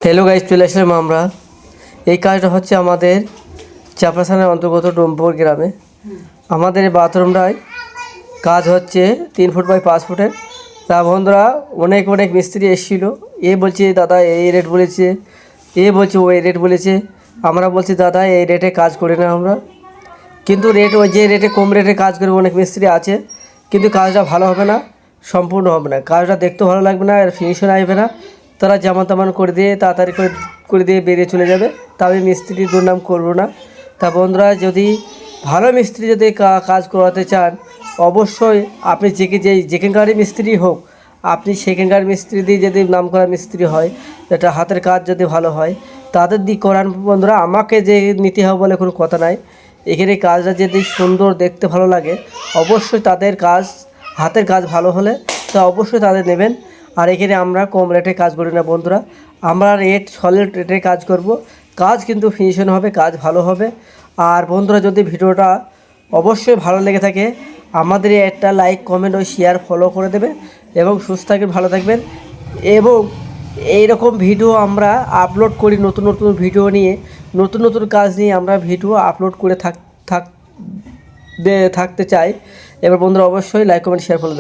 Hello guys, চলে আসলাম আমরা। এই কাজটা হচ্ছে আমাদের চাপড়া অন্তর্গত ডোমপুর গ্রামে। আমাদের এই বাথরুমটায় কাজ হচ্ছে 3 ফুট বাই 5 ফুটের। তা বন্ধুরা, অনেক মিস্ত্রি এসেছিলো। এ বলছে দাদা এই রেট বলেছে, এ বলছে ওই রেট বলেছে। আমরা বলছি দাদা এই রেটে কাজ করি না আমরা, কিন্তু রেট ওই যে রেটে কম রেটে কাজ করবে অনেক মিস্ত্রি আছে, কিন্তু কাজটা ভালো হবে না, সম্পূর্ণ হবে না, কাজটা দেখতেও ভালো লাগবে না, আর ফিনিশন আসবে না। তারা যেমন তেমন করে দিয়ে তাড়াতাড়ি করে দিয়ে বেরিয়ে চলে যাবে। তবে মিস্ত্রির দুর্নাম করবো না। তা বন্ধুরা, যদি ভালো মিস্ত্রি যদি কাজ করাতে চান, অবশ্যই আপনি যেখানকারই মিস্ত্রি হোক, আপনি সেখানকার মিস্ত্রি দিয়ে যদি নাম করা মিস্ত্রি হয়, এটা হাতের কাজ যদি ভালো হয়, তাদের দিয়ে করান বন্ধুরা। আমাকে যে নিতে হবে বলে কোনো কথা নাই। এখানে কাজটা যদি সুন্দর দেখতে ভালো লাগে, অবশ্যই তাদের কাজ, হাতের কাজ ভালো হলে তা অবশ্যই তাদের নেবেন। আর এখানে আমরা কম রেটে কাজ করি না বন্ধুরা, আমরা সলিড রেটে কাজ করব। কাজ কিন্তু ফিনিশন হবে, কাজ ভালো হবে। আর বন্ধুরা, যদি ভিডিওটা অবশ্যই ভালো লেগে থাকে, আমাদের একটা লাইক, কমেন্ট ও শেয়ার ফলো করে দেবে। এবং সুস্থ থাকবেন, ভালো থাকবেন। এবং এইরকম ভিডিও আমরা আপলোড করি, নতুন ভিডিও নিয়ে, নতুন কাজ নিয়ে আমরা ভিডিও আপলোড করে থাকতে চাই। এবার বন্ধুরা, অবশ্যই লাইক, কমেন্ট, শেয়ার ফলো দেবেন।